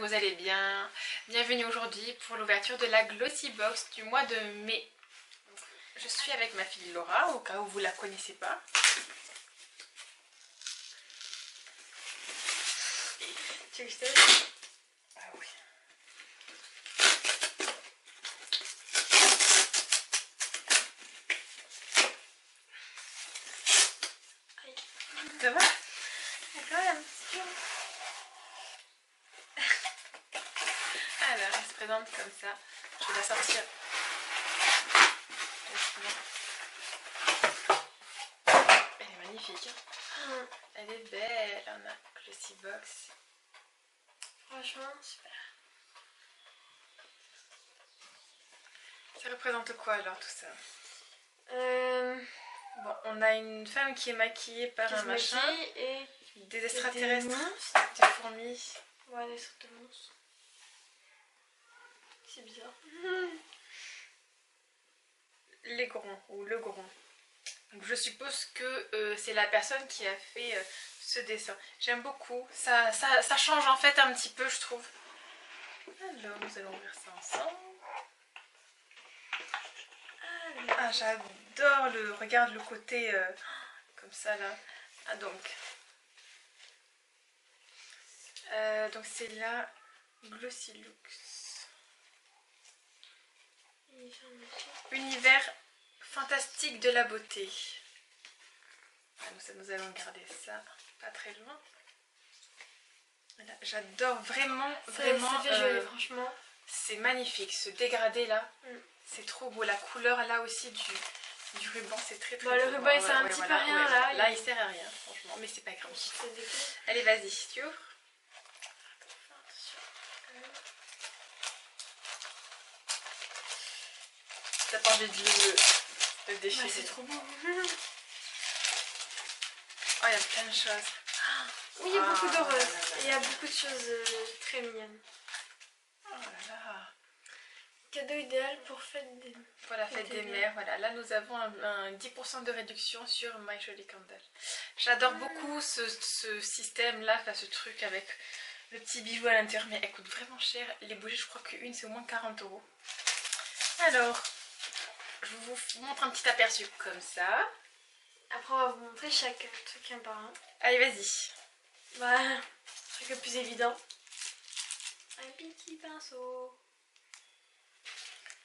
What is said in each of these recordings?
que vous allez bien. Bienvenue aujourd'hui pour l'ouverture de la Glossy Box du mois de mai. Je suis avec ma fille Laura, au cas où vous la connaissez pas. Tu veux que je t'aide? Ah oui. Aïe. Ça va? Quand même, c'est dur. Alors, elle se présente comme ça. Je vais la sortir. Elle est magnifique. Hein? Elle est belle. On a Glossy Box. Franchement, super. Ça représente quoi alors tout ça? Bon, on a une femme qui est maquillée par un machin, et des extraterrestres, des des fourmis. ouais, des sortes de monstres. C'est bizarre. Les gronds ou le gron. Donc je suppose que c'est la personne qui a fait ce dessin. J'aime beaucoup. Ça change en fait un petit peu, je trouve. Alors, nous allons ouvrir ça ensemble. Ah, j'adore le... Regarde le côté comme ça là. Ah, donc c'est la Glossy Lux. Univers fantastique de la beauté. Ah, nous allons garder ça pas très loin. Voilà, j'adore vraiment. Ça fait joli, franchement. C'est magnifique, ce dégradé là. C'est trop beau. La couleur là aussi du ruban, c'est très beau. Le ruban il sert un petit peu à rien là. Là il sert à rien, franchement, mais c'est pas grave. Allez, vas-y, tu ouvres. T'as pas envie de le déchirer? C'est trop beau. Oh, il y a plein de choses. Oui, il y a beaucoup de roses. Et il y a beaucoup de choses très mignonnes. Oh là là. Cadeau idéal pour la fête des mères. Voilà, là nous avons un 10% de réduction sur My Jolly Candle. J'adore beaucoup ce système là, ce truc avec le petit bijou à l'intérieur, mais elle coûte vraiment cher. Les bougies, je crois qu'une c'est au moins 40 €. Alors, je vous montre un petit aperçu comme ça. Après, on va vous montrer chaque truc un par un. Allez, vas-y. Voilà, truc le plus évident. Un petit pinceau.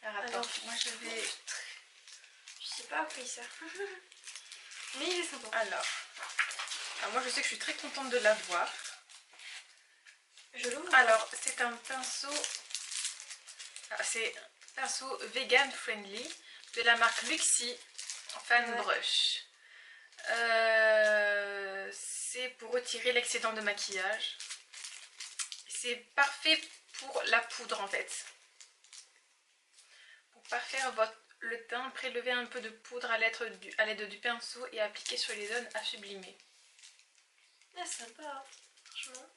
Alors attends, moi je vais... Je sais pas à quoi il sert. Mais il est sympa. Alors, moi je sais que je suis très contente de l'avoir. Je l'ouvre. Alors, c'est un pinceau... c'est un pinceau vegan friendly de la marque Luxie Fan Brush. C'est pour retirer l'excédent de maquillage. C'est parfait pour la poudre en fait. Pour parfaire le teint, prélevez un peu de poudre à l'aide du pinceau et appliquez sur les zones à sublimer. Ah, sympa, franchement.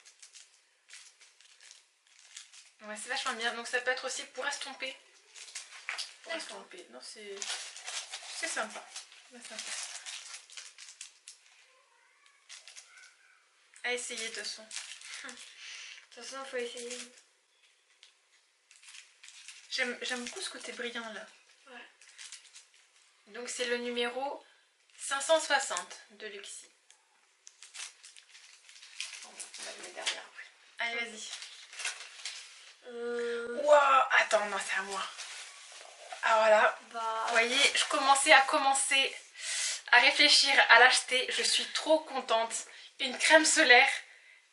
Ouais, c'est vachement bien. Donc ça peut être aussi pour estomper. Pour estomper. Non, c'est sympa. C'est sympa. À essayer de toute façon. De toute façon, il faut essayer. J'aime beaucoup ce côté brillant là. Ouais. Donc c'est le numéro 560 de Luxie. Bon, on va le mettre derrière après. Allez, vas-y. Wow, attends, non, c'est à moi. Ah voilà. Vous voyez, je commençais à réfléchir à l'acheter. Je suis trop contente. Une crème solaire,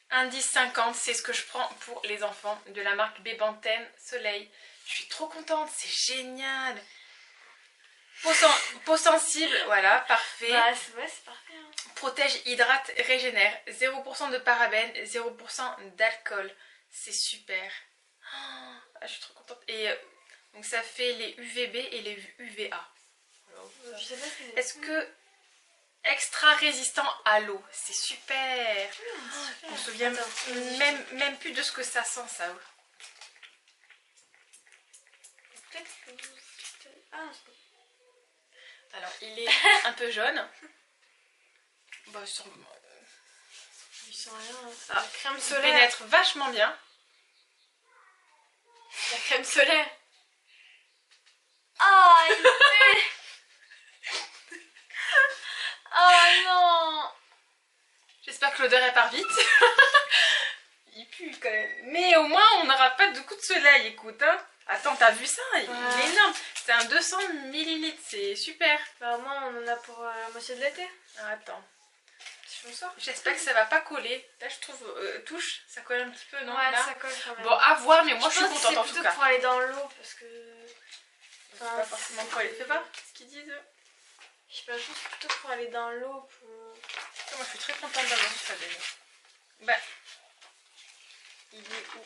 indice 50, c'est ce que je prends pour les enfants de la marque Bébantène Soleil. Je suis trop contente, c'est génial. Peau sensible, voilà, parfait. C'est parfait. Hein. Protège, hydrate, régénère. 0% de parabènes, 0% d'alcool. C'est super. Oh, je suis trop contente. Et donc ça fait les UVB et les UVA. Est-ce que extra résistant à l'eau, c'est super. Je me souviens même plus de ce que ça sent ça. Alors il est un peu jaune. Bah, il sent rien. Crème solaire. Il pénètre vachement bien. La crème solaire. Ah, il pue. Oh non. J'espère que l'odeur elle part vite. Il pue quand même. Mais au moins on n'aura pas de coup de soleil, écoute. Hein. Attends, t'as vu ça? Il est énorme. C'est un 200 millilitres, c'est super. Bah au moins on en a pour la moitié de l'été. Ah, attends. Si on sort. J'espère que ça va pas coller. Là je trouve, touche, ça colle un petit peu, non? Ouais, là ça colle quand même. Bon, à voir, mais moi je suis pense que contente en c'est tout plutôt cas. pour aller dans l'eau parce que... C'est pas forcément coller. Fais pas ce qu'ils disent. Je sais pas, je pense que c'est plutôt pour aller dans l'eau pour... Moi je suis très contente d'avoir ça déjà. Bah, il est où?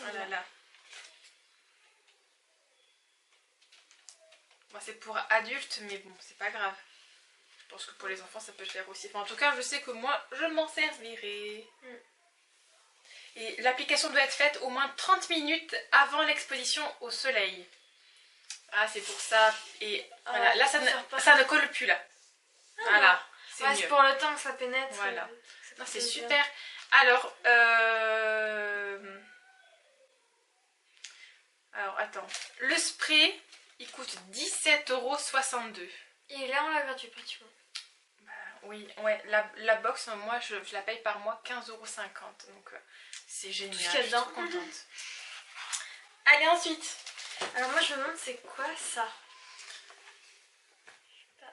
Oh là là. Bon, c'est pour adultes, mais bon, c'est pas grave. Je pense que pour les enfants, ça peut le faire aussi. Enfin, en tout cas, je sais que moi, je m'en servirai. Et l'application doit être faite au moins 30 minutes avant l'exposition au soleil. Ah, c'est pour ça. Et voilà, là, ça ne colle plus, là. Voilà, c'est mieux. C'est pour le temps que ça pénètre. Voilà. Non, c'est super. Alors, attends. Le spray, il coûte 17,62 €. Et là, on l'a gratuit pratiquement. Bah, oui, ouais. La box, moi, je la paye par mois 15,50 €. Donc, c'est génial. Tout ce qu'il y a dedans. Je suis trop contente. Allez, ensuite. Alors, moi, je me demande c'est quoi ça.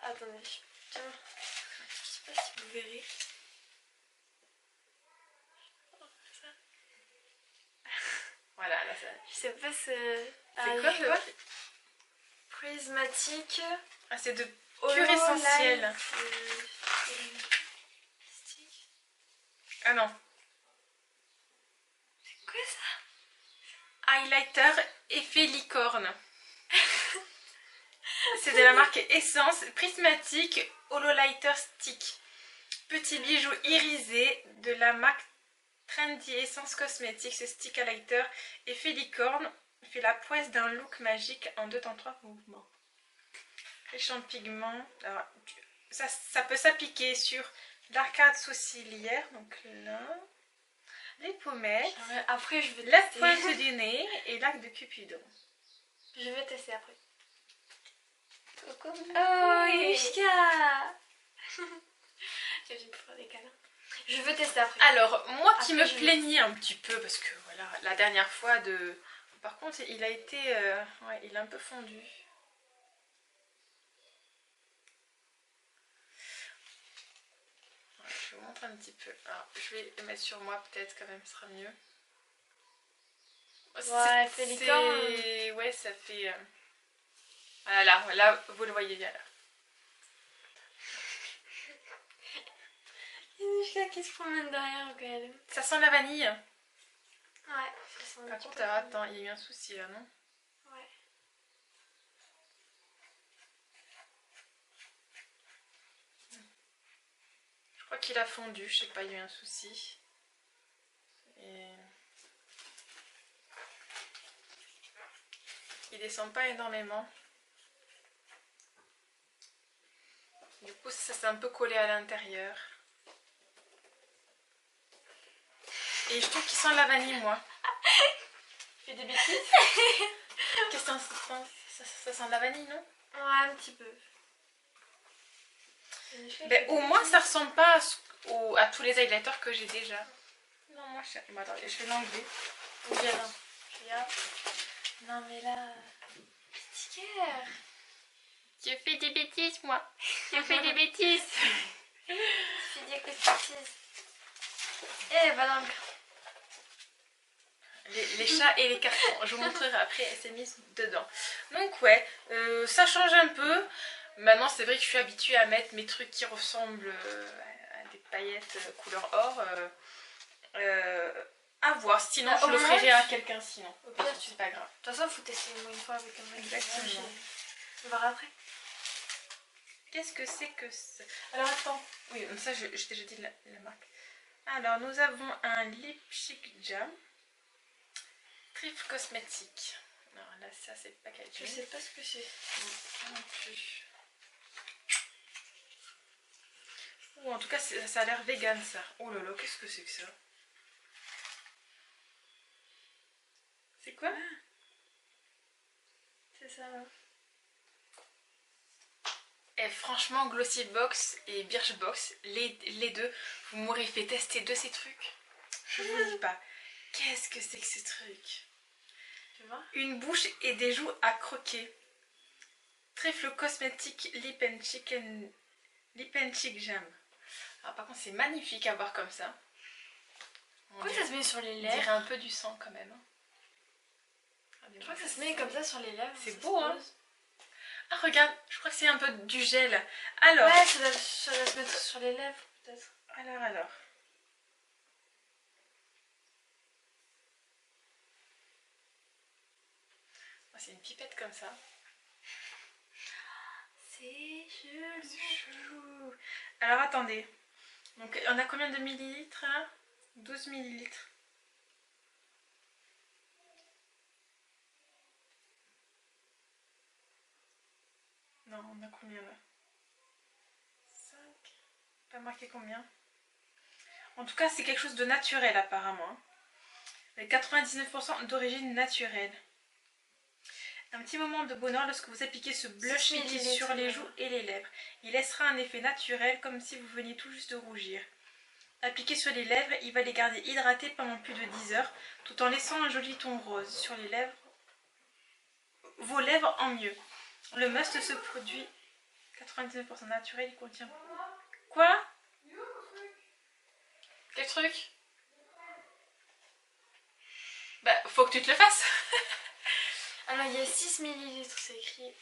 Attendez. Tiens. Je sais pas si vous verrez. Voilà, là, ça. Je sais pas si... C'est quoi prismatique. Ah, c'est de pur essentiel. Ah non. C'est quoi ça? Highlighter effet licorne. C'est de la marque Essence Prismatique Hololighter Stick. Petit bijou irisé de la marque Trendy Essence Cosmetics. Ce stick highlighter effet licorne fait la prouesse d'un look magique en 2 temps 3 mouvements. Riche en pigments. Alors, ça peut s'appliquer sur l'arcade sourcilière, donc là, les pommettes, après je vais la tester. pointe du nez et l'arc de Cupidon. Je vais tester après. Oh, Yushka. J'ai pu faire des câlins. Je veux tester après. Alors, moi qui Après, me plaignais un petit peu, parce que voilà, la dernière fois de... Par contre, il a été... ouais, il a un peu fondu. Ouais, je vous montre un petit peu. Alors, je vais le mettre sur moi, peut-être quand même, ce sera mieux. Ouais, c'est licorne. Ouais, ça fait... Voilà, là, vous le voyez bien là. Yushka qui se promène derrière quand même. Ça sent la vanille. Ouais, ça sent un Par petit contre, peu. alors, attends, il y a eu un souci là, non? Ouais. Je crois qu'il a fondu, je sais pas, il y a eu un souci. Et... il descend pas énormément. Du coup, ça s'est un peu collé à l'intérieur. Et je trouve qu'il sent la vanille, moi. Tu fais des bêtises? Qu'est-ce que ça sent la vanille, non? Ouais, un petit peu. Ben, au moins, ça ressemble pas à tous les highlighters que j'ai déjà. Non, moi, bon, attends, je vais l'enlever. Regarde. Non, mais là... Sticker. Je fais des bêtises, moi. Je fais des bêtises. Tu fais des bêtises. Eh, bah donc. Les chats et les cartons. Je vous montrerai après, elle s'est mise dedans. Donc ouais, ça change un peu. Maintenant c'est vrai que je suis habituée à mettre mes trucs qui ressemblent à des paillettes couleur or. À voir, sinon je l'offrirai à quelqu'un sinon. Au pire, c'est pas grave. De toute façon, il faut tester une fois avec un mec. Exactement. On verra après. Qu'est-ce que c'est que ça? Alors attends, oui, ça j'ai déjà dit la marque. Alors nous avons un lipstick jam. Trifle cosmétique. Non, là, ça, c'est pas quelque Je chose. sais pas ce que c'est. Non plus. Ou en tout cas, ça a l'air vegan, ça. Oh là là, qu'est-ce que c'est que ça? Et franchement, Glossybox et Birchbox, les deux, vous m'aurez fait tester de ces trucs. Je vous dis pas. Qu'est-ce que c'est que ce truc? Tu vois? Une bouche et des joues à croquer. Trifle cosmétique Lip and Cheek Jam. Alors par contre c'est magnifique à voir comme ça. Pourquoi ça se met sur les On lèvres? dirait un peu du sang quand même. Je crois que ça se met comme ça sur les lèvres. C'est beau hein. Ah regarde, je crois que c'est un peu du gel. Alors. Ouais, ça doit se mettre sur les lèvres peut-être. Alors. C'est une pipette comme ça. C'est chelou. Alors attendez. Donc on a combien de millilitres là? 12 millilitres. Non, on a combien là? 5. Pas marqué combien? En tout cas, c'est quelque chose de naturel apparemment. Avec 99% d'origine naturelle. Un petit moment de bonheur lorsque vous appliquez ce blush liquide sur les joues et les lèvres. Il laissera un effet naturel comme si vous veniez tout juste de rougir. Appliqué sur les lèvres, il va les garder hydratées pendant plus de 10 heures tout en laissant un joli ton rose sur les lèvres. Vos lèvres en mieux. Le must se produit 99% naturel, il contient... Quoi? Quel truc? Bah, faut que tu te le fasses. Alors, il y a 6 millilitres, c'est écrit.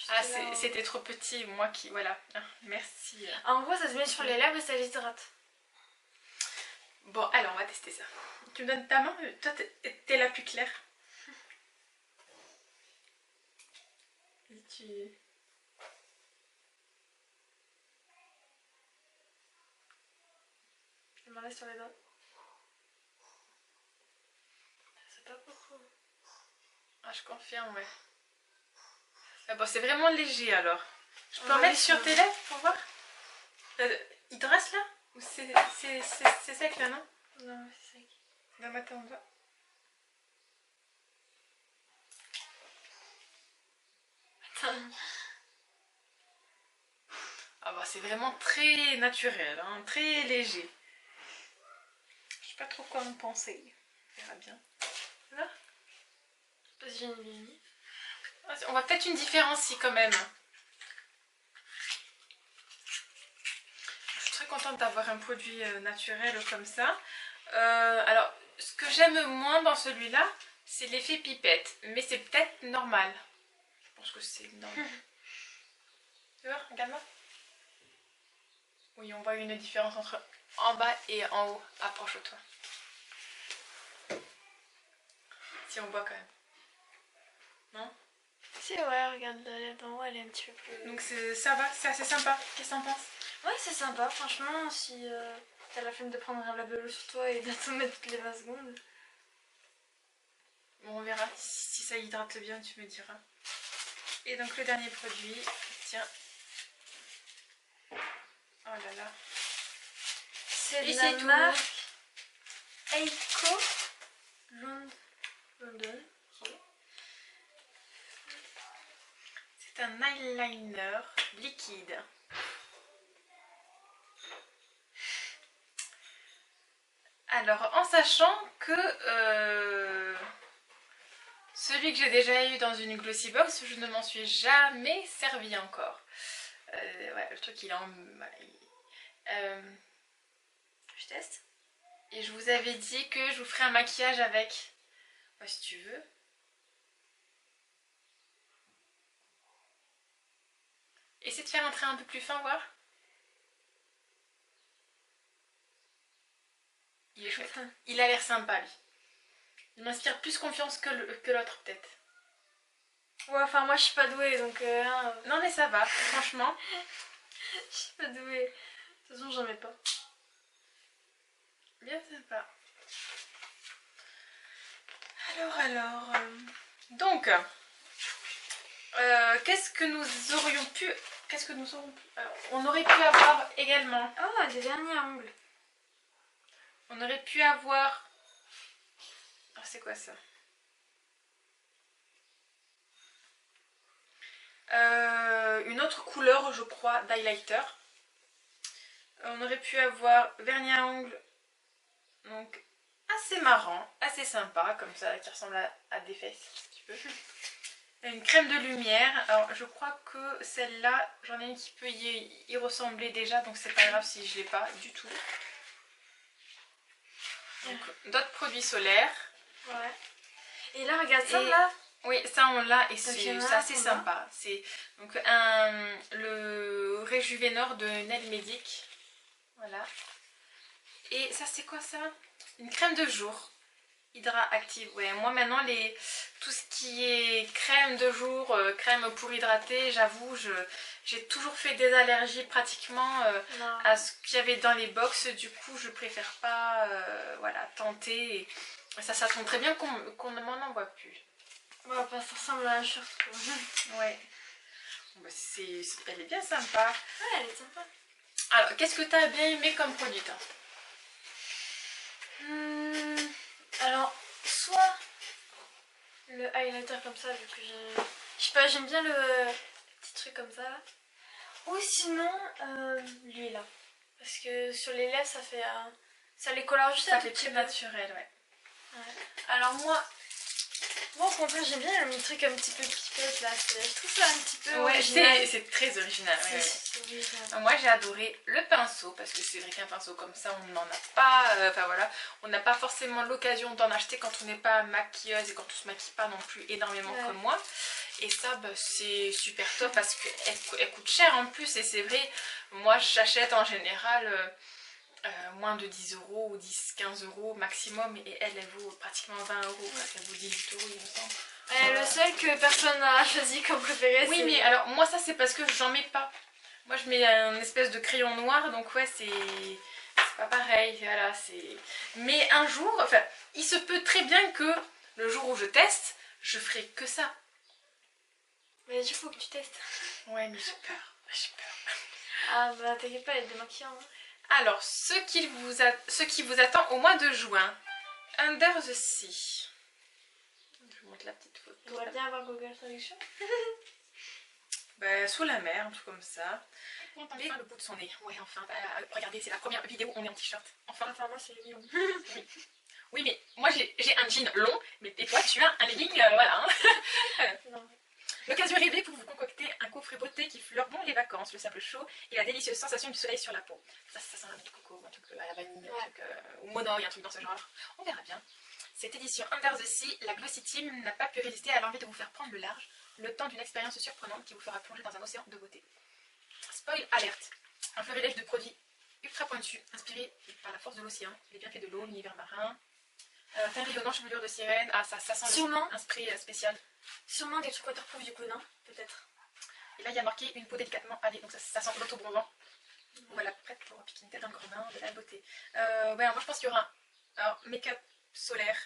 Ah, c'était trop petit, moi qui... Voilà, merci. En gros, ça se met sur les lèvres et ça les hydrate. Bon, alors, on va tester ça. Tu me donnes ta main? Toi, t'es la plus claire. Et tu... Je m'en laisse sur les doigts. C'est pas beaucoup. Ah, je confirme, ouais. Ah bon, c'est vraiment léger alors. Je peux en mettre sur tes lèvres pour voir? Il te reste là? Ou c'est sec là, non? Non, c'est sec. Donne-moi ton doigt. Attends. Ah bah c'est vraiment très naturel, hein, très léger. Je sais pas trop quoi en penser. On verra bien. Là? Parce que j'ai une ligne. On voit peut-être une différence ici quand même. Je suis très contente d'avoir un produit naturel comme ça. Alors, ce que j'aime moins dans celui-là, c'est l'effet pipette. Mais c'est peut-être normal. Je pense que c'est normal. Tu vois, regarde-moi. Oui, on voit une différence entre en bas et en haut. Approche-toi. Si on voit quand même. Non? Si, ouais, regarde la lèvre d'en haut, elle est un petit peu plus... Donc ça va, c'est assez sympa. Qu'est-ce que t'en penses? Ouais, c'est sympa, franchement, si t'as la flemme de prendre un lave-look sur toi et de te mettre toutes les 20 secondes. Bon, on verra. Si ça hydrate bien, tu me diras. Et donc le dernier produit, tiens. Oh là là. C'est de Et la c'est tout. marque Eiko London. Ok. C'est un eyeliner liquide. Alors, en sachant que celui que j'ai déjà eu dans une Glossybox, je ne m'en suis jamais servi encore. Ouais, le truc il est en... Je teste. Et je vous avais dit que je vous ferai un maquillage avec. Ouais, si tu veux. Essaie de faire un trait un peu plus fin, voir. Il est chouette. Il a l'air sympa, lui. Il m'inspire plus confiance que l'autre, peut-être. Ouais, enfin, moi je suis pas douée donc. Non, mais ça va, franchement. Je suis pas douée. De toute façon, j'en mets pas. Bien sympa. Alors. Donc, qu'est-ce que nous aurions pu... Qu'est-ce que nous aurions pu... Alors, on aurait pu avoir également... Oh, des derniers ongles. On aurait pu avoir... Ah, c'est quoi ça? Une autre couleur encore, je crois, d'highlighter. On aurait pu avoir vernis à ongles, donc assez marrant, assez sympa, comme ça, qui ressemble à des fesses, un petit peu. Une crème de lumière, alors je crois que celle-là, j'en ai une qui peut y ressembler déjà, donc c'est pas grave si je l'ai pas du tout. Donc d'autres produits solaires. Ouais. Et là, regarde ça, là. Oui, ça on l'a et c'est assez sympa. C'est donc le Réjuvénor de Nelmedic. Voilà. Et ça c'est quoi ça? Une crème de jour. Hydra Active. Ouais, moi maintenant tout ce qui est crème de jour, crème pour hydrater, j'avoue, j'ai toujours fait des allergies pratiquement à ce qu'il y avait dans les box. Du coup, je préfère pas voilà, tenter. Et ça tombe très bien qu'on ne m'en envoie plus. Ouais, bah, ça ressemble à un short. Ouais. Bon, bah, elle est bien sympa. Ouais, elle est sympa. Alors, qu'est-ce que tu as bien aimé comme produit, toi? Alors, soit le highlighter comme ça, vu que je sais pas, j'aime bien le petit truc comme ça. Ou sinon, lui là. Parce que sur les lèvres, ça fait ça les colore juste ça fait très naturel, ouais. Alors moi au contraire, j'aime bien le truc un petit peu pipette là. Je trouve ça un petit peu original. C'est très original. C'est original. Moi j'ai adoré le pinceau parce que c'est vrai qu'un pinceau comme ça on n'en a pas, enfin voilà, on n'a pas forcément l'occasion d'en acheter quand on n'est pas maquilleuse et quand on se maquille pas non plus énormément comme moi. Et ça bah, c'est super top parce qu'elle coûte cher en plus et c'est vrai, moi j'achète en général moins de 10 € ou 10-15 € maximum et elle vaut pratiquement 20 €, elle vaut 18 € il me semble. Le seul que personne n'a choisi comme préféré. Oui mais alors moi ça c'est parce que j'en mets pas. Moi je mets un espèce de crayon noir donc ouais c'est pas pareil, voilà c'est. Mais un jour, enfin il se peut très bien que le jour où je teste, je ferai que ça. Mais il faut que tu testes. Ouais mais j'ai peur. Ah bah t'inquiète pas, elle est démaquillant. Hein. Alors, ce qui vous attend au mois de juin, Under the Sea. Je vous montre la petite photo. On va bien avoir Google Traduction. Bah, sous la mer, un truc comme ça. Enfin le bout de son nez. Ouais, enfin, regardez, c'est la première vidéo où on est en t-shirt. Enfin, moi c'est le mignon. Oui, mais moi j'ai un jean long, mais toi tu as un legging, voilà. Hein. Non. L'occasion rêvée pour vous concocter un coffret beauté qui fleure bon les vacances, le simple chaud et la délicieuse sensation du soleil sur la peau. Ça sent un petit coco, un truc à la vanille, un truc ou monoï, un truc dans ce genre. On verra bien. Cette édition Under the Sea, la Glossy Team n'a pas pu résister à l'envie de vous faire prendre le large, le temps d'une expérience surprenante qui vous fera plonger dans un océan de beauté. Spoil alerte. Un florilège de produits ultra pointus, inspirés par la force de l'océan, les bienfaits de l'eau, l'univers marin. Teint rayonnant, chevelure de sirène. Ah, ça sent sûrement un spray spécial. Sûrement des trucs waterproof du coup, non? Peut-être. Et là, il y a marqué une peau délicatement allée, donc ça sent l'auto-bronzant. Voilà, prête pour piquer une tête dans le grand bain de la beauté. Ouais, alors moi je pense qu'il y aura un make-up solaire.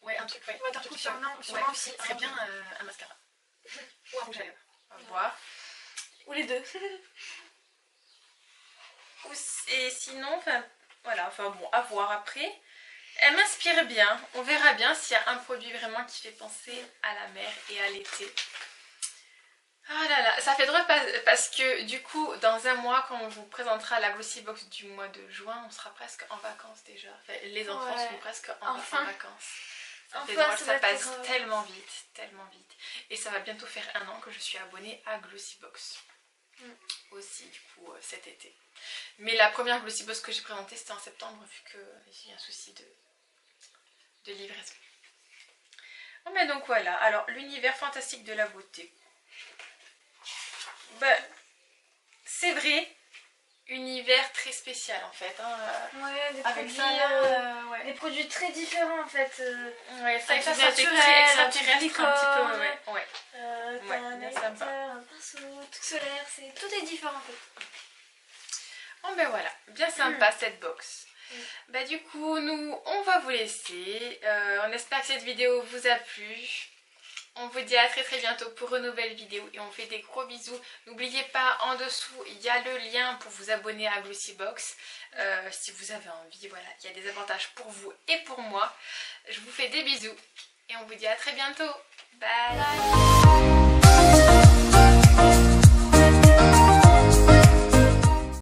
Ouais, un truc, ouais. Waterproof, sûrement aussi. Ça serait bien un mascara. Ou un rouge à lèvres. On va voir. Ou les deux. Et sinon, enfin, voilà, enfin bon, à voir après. Elle m'inspire bien. On verra bien s'il y a un produit vraiment qui fait penser à la mer et à l'été. Ah là là, ça fait drôle parce que du coup, dans un mois, quand on vous présentera la Glossy Box du mois de juin, on sera presque en vacances déjà. Enfin, les enfants sont presque en vacances. Ça fait drôle, ça passe tellement vite. Et ça va bientôt faire 1 an que je suis abonnée à Glossy Box. Aussi, du coup, cet été. Mais la première Glossy Box que j'ai présentée, c'était en septembre, vu que j'ai eu un souci de livraison. Bon, mais donc voilà, alors l'univers fantastique de la beauté. Ben, c'est vrai, univers très spécial en fait. Hein, ouais, des avec produits, ça, des produits très différents en fait. Ouais, ça avec fait très extraterrestre un petit peu. Ouais. Un highlighter, un pinceau, tout solaire, tout est différent en fait. Bon ben voilà, bien sympa cette box. Bah du coup, nous, on va vous laisser. On espère que cette vidéo vous a plu. On vous dit à très bientôt pour une nouvelle vidéo et on fait des gros bisous. N'oubliez pas, en dessous, il y a le lien pour vous abonner à Glossy Box. Si vous avez envie, voilà, il y a des avantages pour vous et pour moi. Je vous fais des bisous et on vous dit à très bientôt. Bye.